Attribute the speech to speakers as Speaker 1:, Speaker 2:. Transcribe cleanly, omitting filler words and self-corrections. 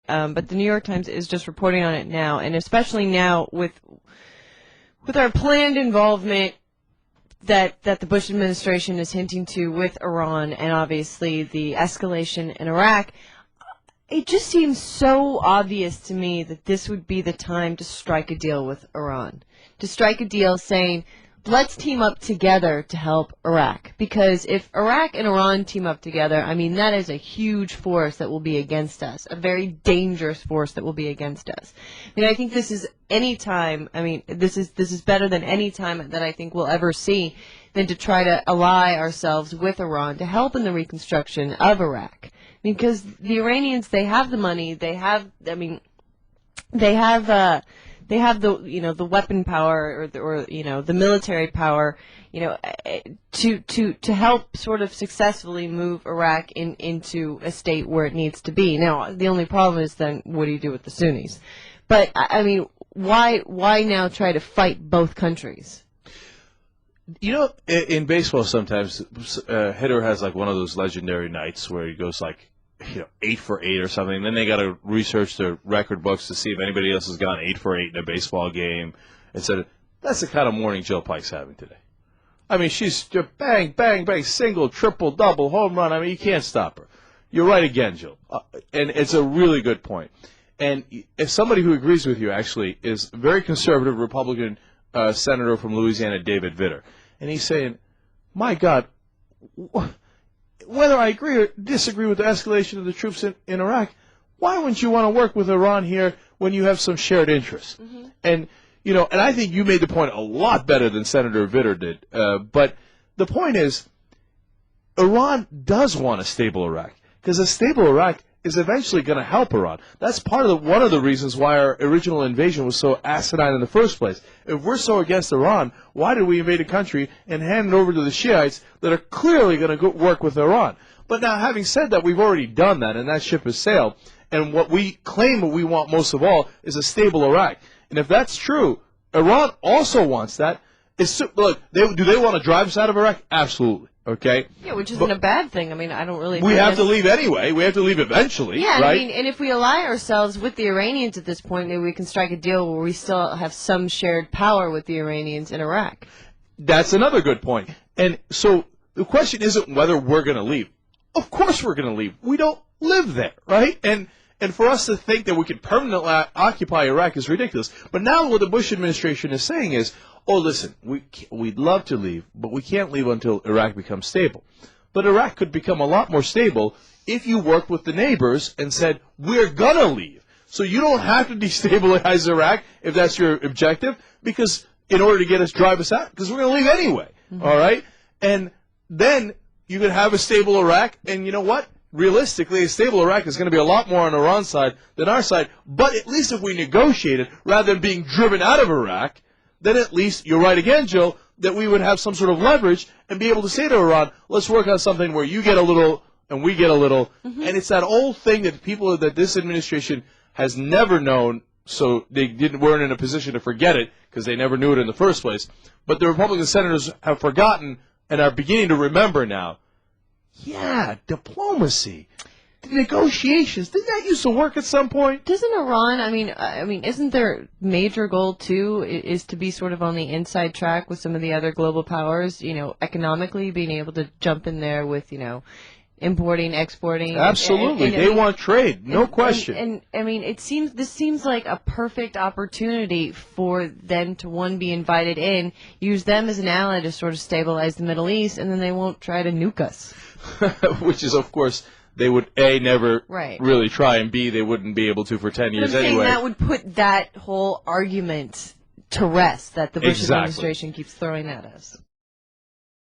Speaker 1: but the New York Times is just reporting on it now, and especially now with our planned involvement that the Bush administration is hinting to with Iran, and obviously the escalation in Iraq. It just seems so obvious to me that this would be the time to strike a deal with Iran, to strike a deal saying, let's team up together to help Iraq. Because if Iraq and Iran team up together, I mean, that is a huge force that will be against us, a very dangerous force that will be against us. I mean, I think this is any time, I mean, this is better than any time that I think we'll ever see than to try to ally ourselves with Iran to help in the reconstruction of Iraq. Because the Iranians, they have the money, they have the the weapon power or the military power, to help sort of successfully move Iraq into a state where it needs to be. Now, the only problem is then what do you do with the Sunnis? But I mean, why now try to fight both countries?
Speaker 2: In baseball sometimes hitter has like one of those legendary nights where he goes like 8 for 8 or something. Then they got to research their record books to see if anybody else has gone 8 for 8 in a baseball game. And said, that's the kind of morning Jill Pike's having today. I mean, she's just bang, bang, bang, single, triple, double, home run. I mean, you can't stop her. You're right again, Jill. And it's a really good point. And if somebody who agrees with you actually is a very conservative Republican senator from Louisiana, David Vitter. And he's saying, my God, whether I agree or disagree with the escalation of the troops in Iraq, why wouldn't you want to work with Iran here when you have some shared interests? Mm-hmm. And I think you made the point a lot better than Senator Vitter did. But the point is, Iran does want a stable Iraq, because a stable Iraq is eventually going to help Iran. That's one of the reasons why our original invasion was so asinine in the first place. If we're so against Iran, why did we invade a country and hand it over to the Shiites that are clearly going to work with Iran? But now, having said that, we've already done that, and that ship has sailed. And what we claim what we want most of all is a stable Iraq. And if that's true, Iran also wants that. Look, do they want to drive us out of Iraq? Absolutely. Okay.
Speaker 1: Yeah, which isn't a bad thing. I mean, I don't really.
Speaker 2: We have to leave anyway. We have to leave eventually.
Speaker 1: Yeah,
Speaker 2: right?
Speaker 1: I mean, and if we ally ourselves with the Iranians at this point, maybe we can strike a deal where we still have some shared power with the Iranians in Iraq.
Speaker 2: That's another good point. And so the question isn't whether we're going to leave. Of course we're going to leave. We don't live there, right? And for us to think that we could permanently occupy Iraq is ridiculous. But now what the Bush administration is saying is, oh, listen, we'd love to leave, but we can't leave until Iraq becomes stable. But Iraq could become a lot more stable if you worked with the neighbors and said, we're going to leave. So you don't have to destabilize Iraq if that's your objective, because in order to drive us out, because we're going to leave anyway, all right? And then you could have a stable Iraq, and you know what? Realistically, a stable Iraq is going to be a lot more on Iran's side than our side, but at least if we negotiated, rather than being driven out of Iraq, then at least, you're right again, Joe, that we would have some sort of leverage and be able to say to Iran, let's work on something where you get a little and we get a little. Mm-hmm. And it's that old thing that this administration has never known, so they weren't in a position to forget it because they never knew it in the first place. But the Republican senators have forgotten and are beginning to remember now. Yeah, diplomacy. Negotiations. Didn't that used to work at some point?
Speaker 1: Doesn't Iran, I mean, isn't their major goal, too, is to be sort of on the inside track with some of the other global powers, economically, being able to jump in there with, importing, exporting.
Speaker 2: Absolutely. They want trade, no question.
Speaker 1: And I mean, this seems like a perfect opportunity for them to, one, be invited in, use them as an ally to sort of stabilize the Middle East, and then they won't try to nuke us.
Speaker 2: Which is, of course, they would, A, never
Speaker 1: right.
Speaker 2: really try, and B, they wouldn't be able to for 10 years anyway.
Speaker 1: That would put that whole argument to rest that the Bush administration keeps throwing at us.